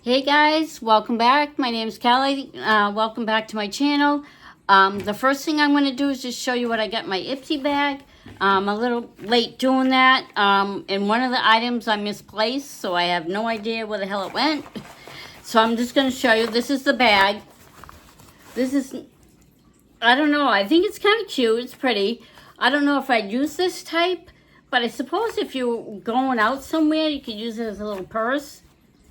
Hey guys, welcome back. My name is Kelly. Welcome back to my channel. The first thing I'm going to do is just show you what I got in my Ipsy bag. I'm a little late doing that. And one of the items I misplaced, so I have no idea where the hell it went. So I'm just going to show you. This is the bag. This is, I don't know, I think it's kind of cute. It's pretty. I don't know if I'd use this type, but I suppose if you're going out somewhere, you could use it as a little purse.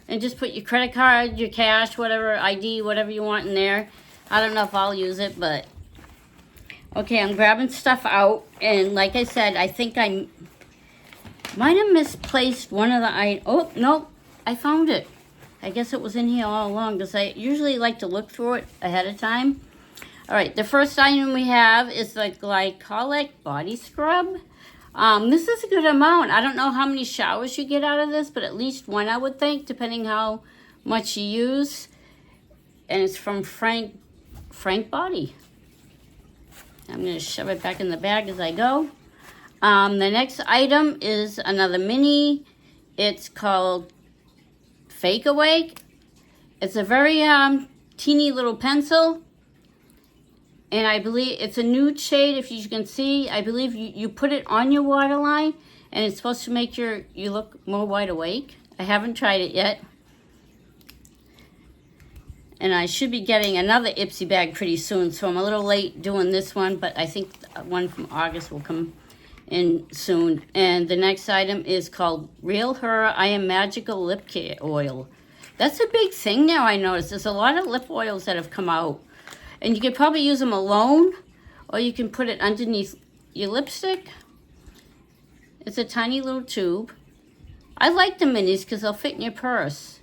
And just put your credit card, your cash, whatever, ID, whatever you want in there. I don't know if I'll use it, but... Okay, I'm grabbing stuff out. And like I said, I think I might have misplaced one of the... Oh, no, I found it. I guess it was in here all along because I usually like to look through it ahead of time. All right, the first item we have is the glycolic body scrub. This is a good amount. I don't know how many showers you get out of this, but at least one I would think, depending how much you use. And it's from Frank Body. I'm going to shove it back in the bag as I go. The next item is another mini. It's called Fake Awake. It's a very teeny little pencil. And I believe it's a nude shade, if you can see. I believe you put it on your waterline, and it's supposed to make you look more wide awake. I haven't tried it yet. And I should be getting another Ipsy bag pretty soon, so I'm a little late doing this one, but I think one from August will come in soon. And the next item is called Real Her I Am Magical Lip Care Oil. That's a big thing now, I noticed. There's a lot of lip oils that have come out. And you could probably use them alone, or you can put it underneath your lipstick. It's a tiny little tube. I like the minis because they'll fit in your purse.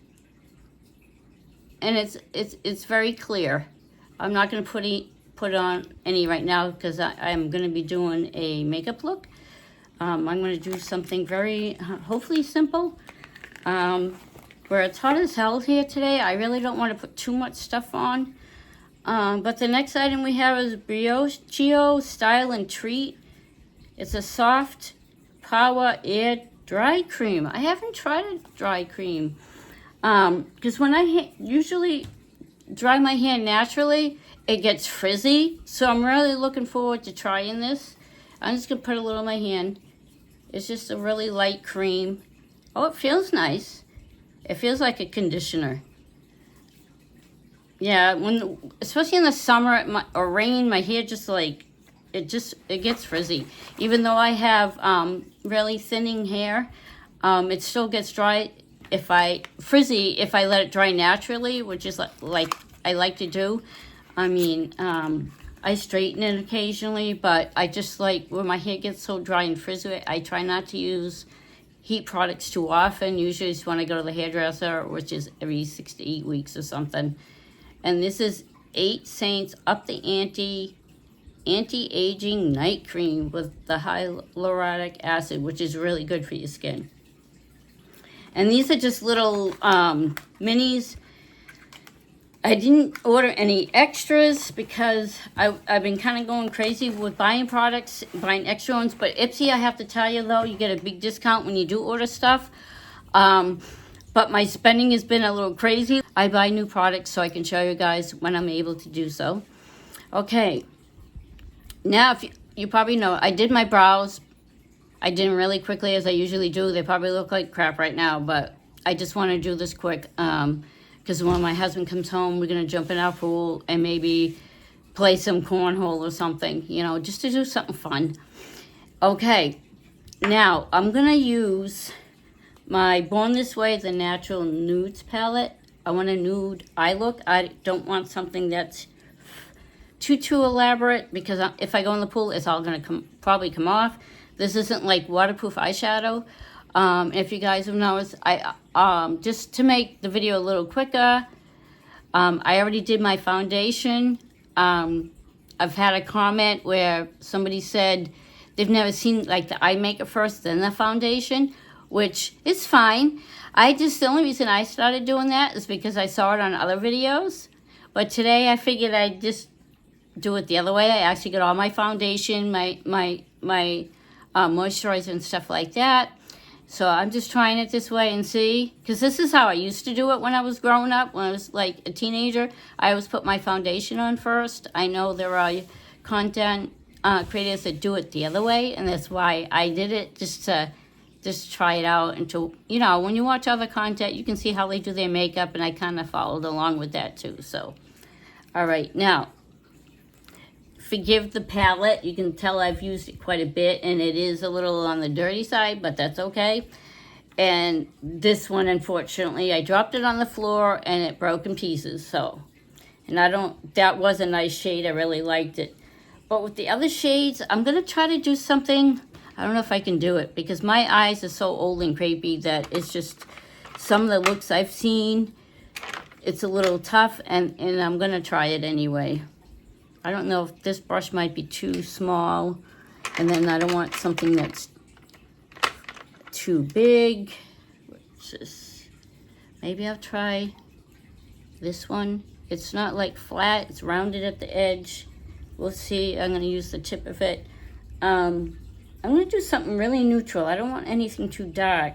And it's very clear. I'm not going to put on any right now because I'm going to be doing a makeup look. I'm going to do something very, hopefully simple. Where it's hot as hell here today, I really don't want to put too much stuff on. But the next item we have is Brioche Style and Treat. It's a soft power air dry cream. I haven't tried a dry cream. Because when I usually dry my hair naturally, it gets frizzy. So I'm really looking forward to trying this. I'm just going to put a little in my hand. It's just a really light cream. Oh, it feels nice. It feels like a conditioner. Yeah, especially in the summer or rain, my hair just it gets frizzy. Even though I have really thinning hair, it still gets dry if I let it dry naturally, which is like I like to do. I mean, I straighten it occasionally, but I just like when my hair gets so dry and frizzy, I try not to use heat products too often. Usually it's when I go to the hairdresser, which is every 6 to 8 weeks or something. And this is 8 Saints Up the Anti-Aging Night Cream with the hyaluronic acid, which is really good for your skin. And these are just little minis. I didn't order any extras because I've been kind of going crazy with buying products, buying extra ones. But Ipsy, I have to tell you, though, you get a big discount when you do order stuff. But my spending has been a little crazy. I buy new products so I can show you guys when I'm able to do so. Okay. Now, if you probably know, I did my brows. I did them really quickly as I usually do. They probably look like crap right now, but I just want to do this quick. Because when my husband comes home, we're going to jump in our pool and maybe play some cornhole or something. You know, just to do something fun. Okay. Now, I'm going to use my Born This Way, the Natural Nudes palette. I want a nude eye look. I don't want something that's too elaborate because if I go in the pool, it's all going to probably come off. This isn't like waterproof eyeshadow. If you guys have noticed, just to make the video a little quicker, I already did my foundation. I've had a comment where somebody said they've never seen like the eye makeup first, then the foundation, which is fine. The only reason I started doing that is because I saw it on other videos. But today I figured I'd just do it the other way. I actually got all my foundation, my moisturizer and stuff like that. So I'm just trying it this way and see, because this is how I used to do it when I was growing up. When I was like a teenager, I always put my foundation on first. I know there are content creators that do it the other way, and that's why I did it, just to try it out. And to, you know, when you watch other content, you can see how they do their makeup, and I kind of followed along with that too. So, all right, now, forgive the palette. You can tell I've used it quite a bit, and it is a little on the dirty side, but that's okay. And this one, unfortunately, I dropped it on the floor and it broke in pieces. So, and that was a nice shade. I really liked it. But with the other shades, I'm going to try to do something. I don't know if I can do it, because my eyes are so old and crepey that it's just, some of the looks I've seen, it's a little tough, and I'm going to try it anyway. I don't know if this brush might be too small, and then I don't want something that's too big. Maybe I'll try this one. It's not like flat, it's rounded at the edge. We'll see. I'm going to use the tip of it. I'm going to do something really neutral. I don't want anything too dark.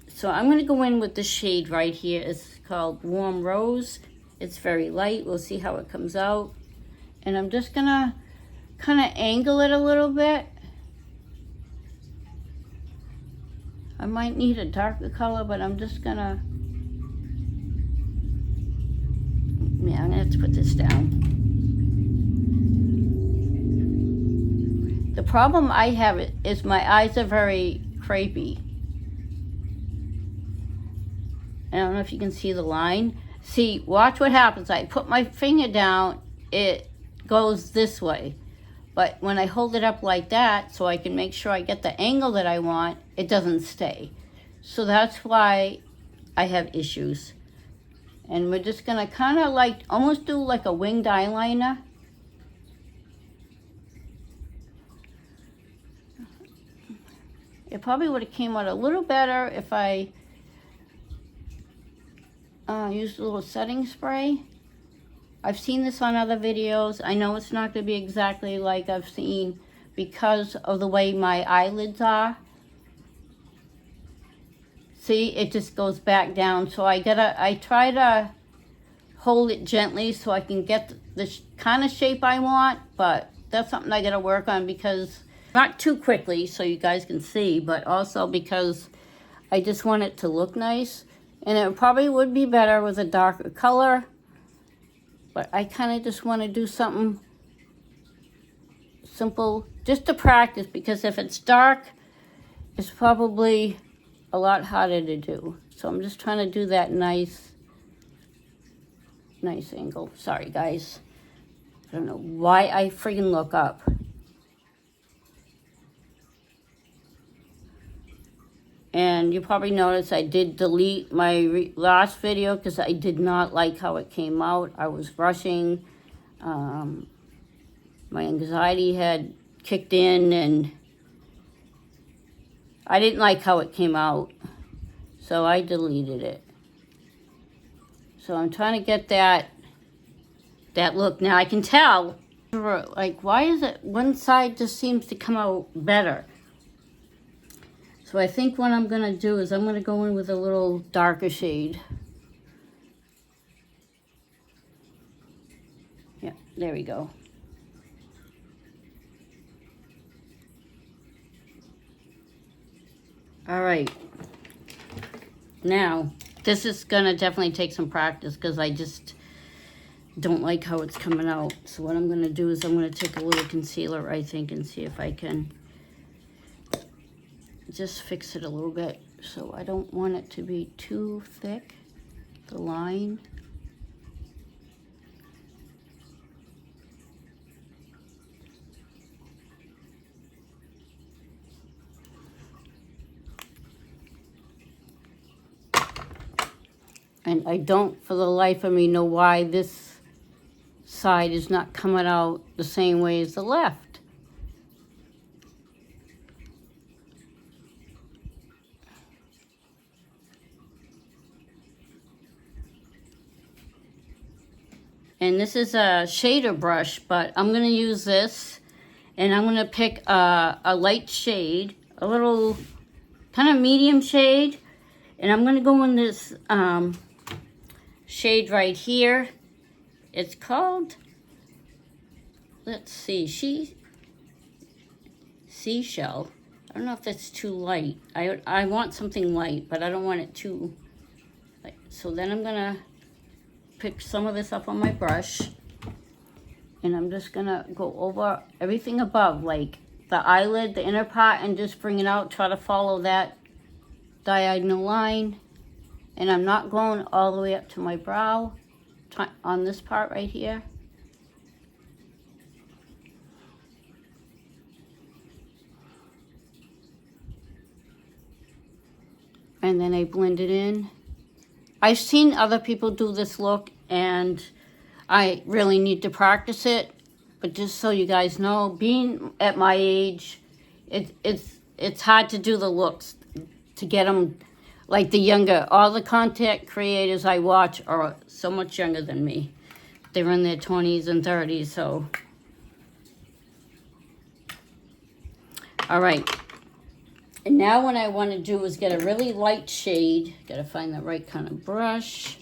So I'm going to go in with the shade right here. It's called Warm Rose. It's very light. We'll see how it comes out. And I'm just going to kind of angle it a little bit. I might need a darker color, but I'm just going to... Yeah, I'm going to have to put this down. The problem I have is my eyes are very crepey. I don't know if you can see the line. See, watch what happens. I put my finger down, it goes this way. But when I hold it up like that, so I can make sure I get the angle that I want, it doesn't stay. So that's why I have issues. And we're just gonna kind of like, almost do like a winged eyeliner. It probably would have came out a little better if I used a little setting spray. I've seen this on other videos. I know it's not going to be exactly like I've seen because of the way my eyelids are. See, it just goes back down. So I try to hold it gently so I can get the kind of shape I want, but that's something I got to work on, because not too quickly so you guys can see, but also because I just want it to look nice. And it probably would be better with a darker color, but I kind of just want to do something simple just to practice, because if it's dark, it's probably a lot harder to do. So I'm just trying to do that nice angle. Sorry, guys. I don't know why I friggin' look up. And you probably noticed I did delete my last video because I did not like how it came out. I was rushing. My anxiety had kicked in, and I didn't like how it came out. So I deleted it. So I'm trying to get that look. Now I can tell, like, why is it one side just seems to come out better? So I think what I'm going to do is I'm going to go in with a little darker shade. Yeah, there we go. All right. Now, this is going to definitely take some practice because I just don't like how it's coming out. So what I'm going to do is I'm going to take a little concealer, I think, and see if I can just fix it a little bit. So I don't want it to be too thick, the line. And I don't, for the life of me, know why this side is not coming out the same way as the left. And this is a shader brush, but I'm going to use this. And I'm going to pick a light shade, a little kind of medium shade. And I'm going to go in this shade right here. It's called, let's see, Seashell. I don't know if that's too light. I want something light, but I don't want it too light. So then I'm going to pick some of this up on my brush. And I'm just going to go over everything above, like the eyelid, the inner part, and just bring it out. Try to follow that diagonal line. And I'm not going all the way up to my brow on this part right here. And then I blend it in. I've seen other people do this look, and I really need to practice it. But just so you guys know, being at my age, it's hard to do the looks, to get them like the younger. All the content creators I watch are so much younger than me. They're in their 20s and 30s, so. All right. And now what I want to do is get a really light shade. Got to find the right kind of brush.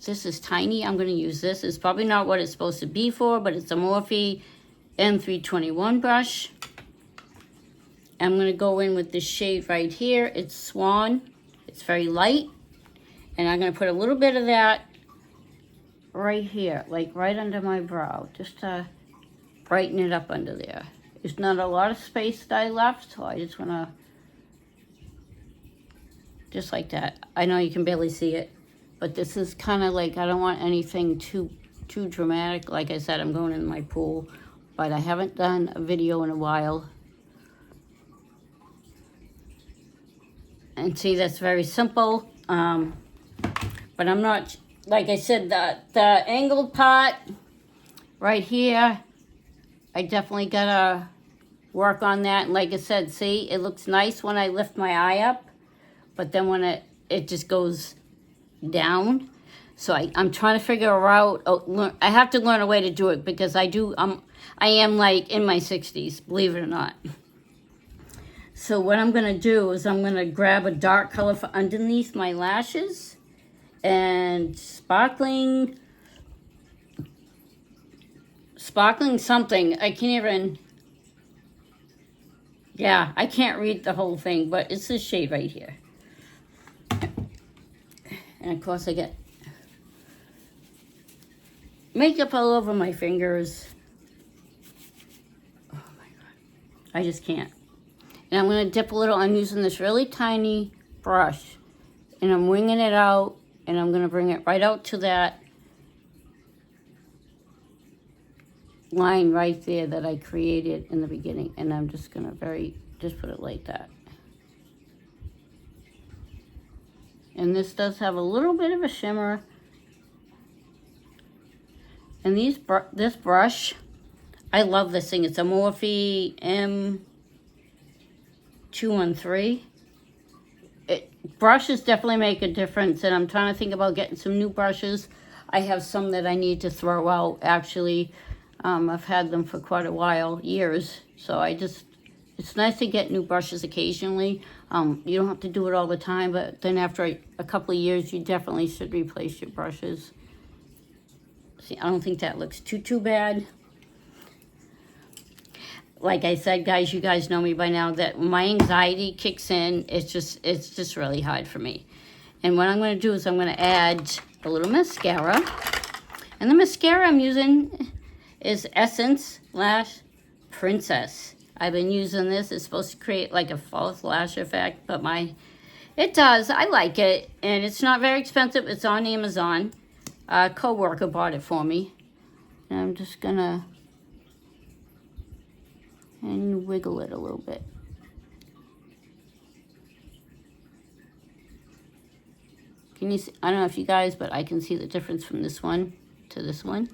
This is tiny. I'm going to use this. It's probably not what it's supposed to be for, but it's a Morphe M321 brush. I'm going to go in with this shade right here. It's Swan. It's very light. And I'm going to put a little bit of that right here, like right under my brow, just to brighten it up under there. There's not a lot of space that I left, so I just want to, just like that. I know you can barely see it, but this is kind of like, I don't want anything too dramatic. Like I said, I'm going in my pool, but I haven't done a video in a while. And see, that's very simple. But I'm not, like I said, the angled part right here, I definitely gotta work on that. And like I said, see, it looks nice when I lift my eye up, but then when it just goes down. So I'm trying to figure out, I have to learn a way to do it, because I am like in my 60s, believe it or not. So what I'm gonna do is I'm gonna grab a dark color for underneath my lashes, and sparkling something. I can't even, yeah, I can't read the whole thing, but it's this shade right here. And of course I get makeup all over my fingers. Oh my God, I just can't. And I'm gonna dip a little. I'm using this really tiny brush, and I'm winging it out, and I'm gonna bring it right out to that line right there that I created in the beginning. And I'm just gonna just put it like that. And this does have a little bit of a shimmer. And this brush, I love this thing. It's a Morphe M213. Brushes definitely make a difference, and I'm trying to think about getting some new brushes. I have some that I need to throw out, actually. I've had them for quite a while, years. So it's nice to get new brushes occasionally. You don't have to do it all the time, but then after a couple of years, you definitely should replace your brushes. See, I don't think that looks too bad. Like I said, guys, you guys know me by now, that when my anxiety kicks in, it's just really hard for me. And what I'm going to do is I'm going to add a little mascara. And the mascara I'm using is Essence Lash Princess. I've been using this. It's supposed to create like a false lash effect, but it does. I like it. And it's not very expensive. It's on Amazon. A co-worker bought it for me. And I'm just going to wiggle it a little bit. Can you see? I don't know if you guys, but I can see the difference from this one to this one.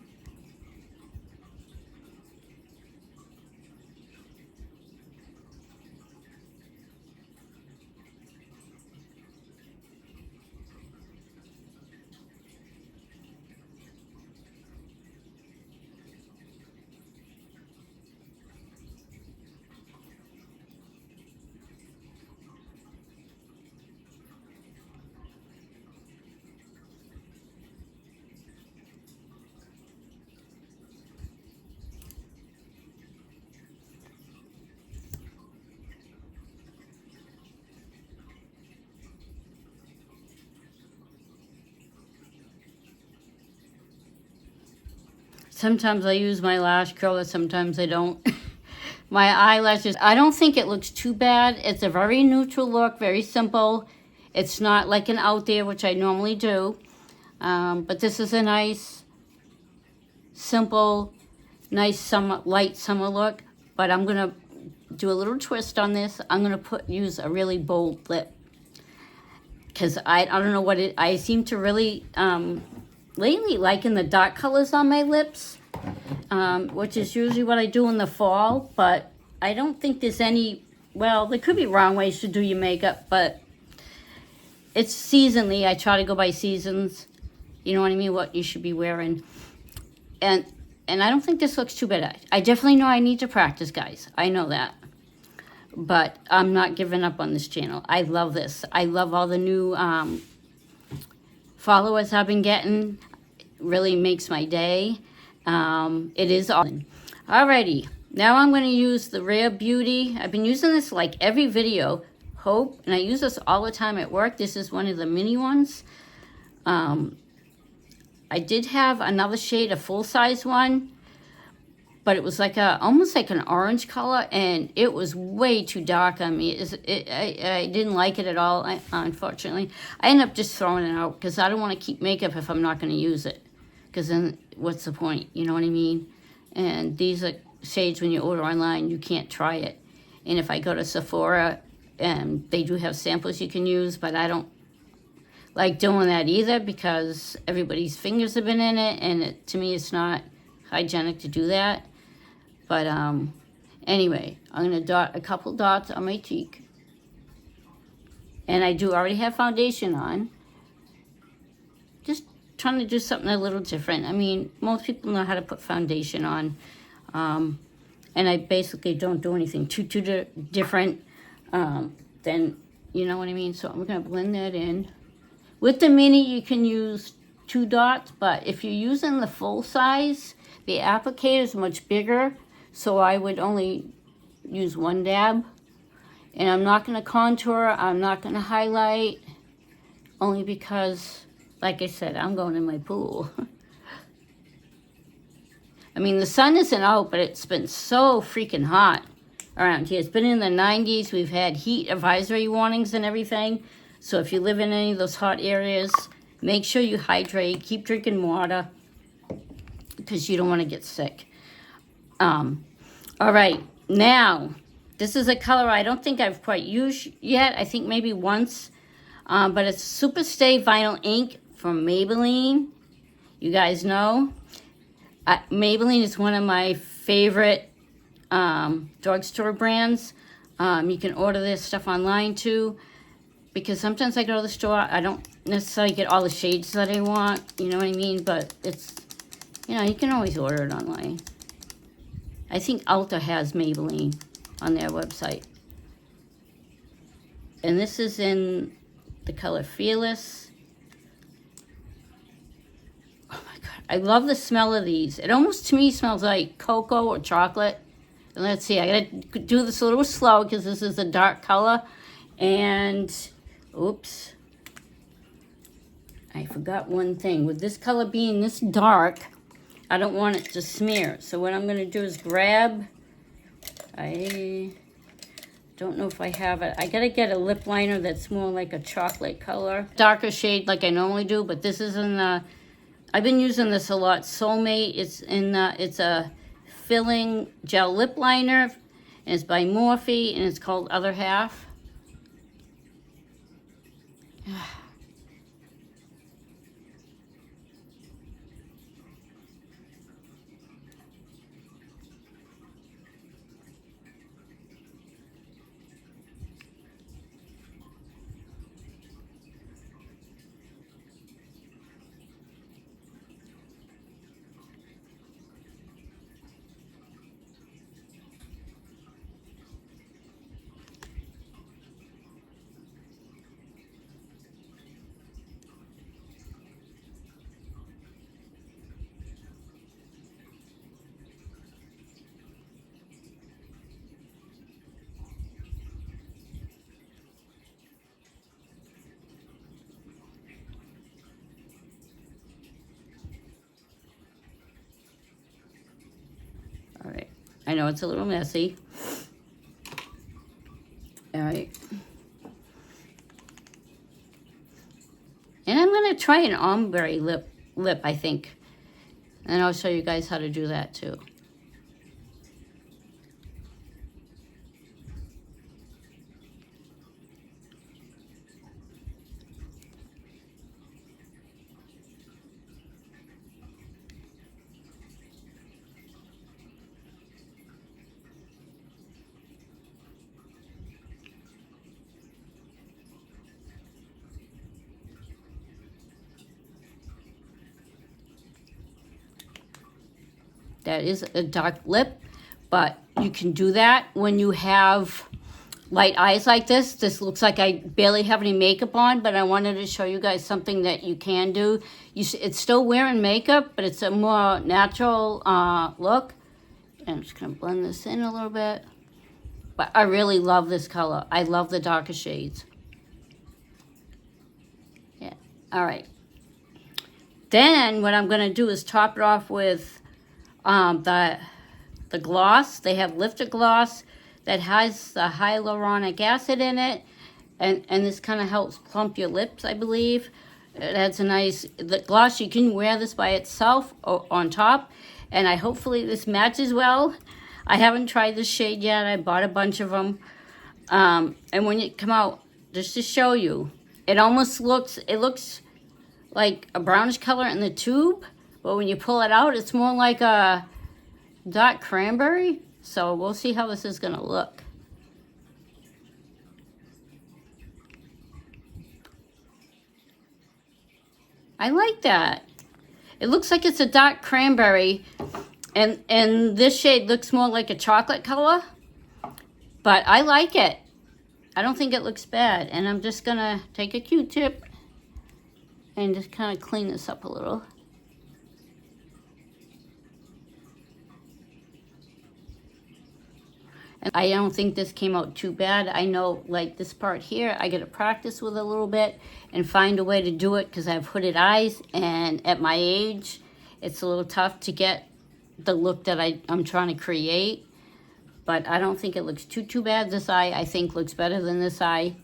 Sometimes I use my lash curler, sometimes I don't. My eyelashes, I don't think it looks too bad. It's a very neutral look, very simple. It's not like an out there, which I normally do. But this is a nice, simple, nice summer, light summer look. But I'm going to do a little twist on this. I'm going to use a really bold lip. Because I don't know what I seem to really, lately liking the dark colors on my lips. Which is usually what I do in the fall, but I don't think there's any, well, there could be wrong ways to do your makeup, but it's seasonally. I try to go by seasons, you know what I mean, what you should be wearing. And I don't think this looks too bad. I definitely know I need to practice, guys. I know that. But I'm not giving up on this channel. I love this. I love all the new followers I've been getting. Really makes my day. It is awesome. Alrighty, now I'm going to use the Rare Beauty. I've been using this like every video, Hope, and I use this all the time at work. This is one of the mini ones. I did have another shade, a full-size one, but it was like almost like an orange color, and it was way too dark on me. I didn't like it at all, unfortunately. I ended up just throwing it out because I don't want to keep makeup if I'm not going to use it. Because then what's the point, you know what I mean? And these are shades when you order online, you can't try it. And if I go to Sephora, they do have samples you can use, but I don't like doing that either because everybody's fingers have been in it, and to me it's not hygienic to do that. But anyway, I'm going to dot a couple dots on my cheek. And I do already have foundation on. Just trying to do something a little different. I mean, most people know how to put foundation on. And I basically don't do anything too different than, you know what I mean? So I'm going to blend that in. With the mini, you can use 2 dots, but if you're using the full size, the applicator is much bigger, so I would only use 1 dab. And I'm not going to contour, I'm not going to highlight, only because, like I said, I'm going in my pool. I mean, the sun isn't out, but it's been so freaking hot around here. It's been in the 90s. We've had heat advisory warnings and everything. So if you live in any of those hot areas, make sure you hydrate. Keep drinking water because you don't want to get sick. All right, now, this is a color I don't think I've quite used yet. I think maybe once. But it's Super Stay Vinyl Ink from Maybelline. You guys know. Maybelline is one of my favorite drugstore brands. You can order this stuff online too, because sometimes I go to the store, I don't necessarily get all the shades that I want, you know what I mean? But it's, you know, you can always order it online. I think Ulta has Maybelline on their website. And this is in the color Fearless. I love the smell of these. It almost, to me, smells like cocoa or chocolate. And let's see, I gotta do this a little slow because this is a dark color. And, oops. I forgot one thing. With this color being this dark, I don't want it to smear. So what I'm gonna do is grab, I don't know if I have it. I gotta get a lip liner that's more like a chocolate color. Darker shade like I normally do, but this is in the, I've been using this a lot. Soulmate. It's in it's a filling gel lip liner, and it's by Morphe, and it's called Other Half. I know it's a little messy. All right. And I'm going to try an ombre lip, I think. And I'll show you guys how to do that too. That is a dark lip, but you can do that when you have light eyes like this. This looks like I barely have any makeup on, but I wanted to show you guys something that you can do. It's still wearing makeup, but it's a more natural look. And I'm just going to blend this in a little bit. But I really love this color. I love the darker shades. Yeah, all right. Then what I'm going to do is top it off with the gloss. They have lifted gloss that has the hyaluronic acid in it, and this kind of helps plump your lips, I believe. It adds a nice, the gloss, you can wear this by itself or on top, and hopefully this matches well. I haven't tried this shade yet. I bought a bunch of them, and when you come out, just to show you, it almost looks, it looks like a brownish color in the tube, but when you pull it out, it's more like a dark cranberry. So we'll see how this is gonna look. I like that. It looks like it's a dark cranberry, and this shade looks more like a chocolate color, but I like it. I don't think it looks bad. And I'm just gonna take a Q-tip and just kind of clean this up a little. And I don't think this came out too bad. I know, like this part here, I got to practice with a little bit and find a way to do it because I have hooded eyes, and at my age, it's a little tough to get the look that I'm trying to create. But I don't think it looks too bad. This eye, I think, looks better than this eye.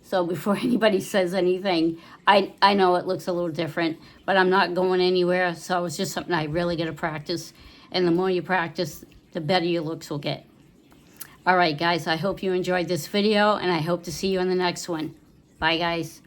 So before anybody says anything, I know it looks a little different, but I'm not going anywhere. So it's just something I really got to practice. And the more you practice, the better your looks will get. All right, guys, I hope you enjoyed this video, and I hope to see you in the next one. Bye, guys.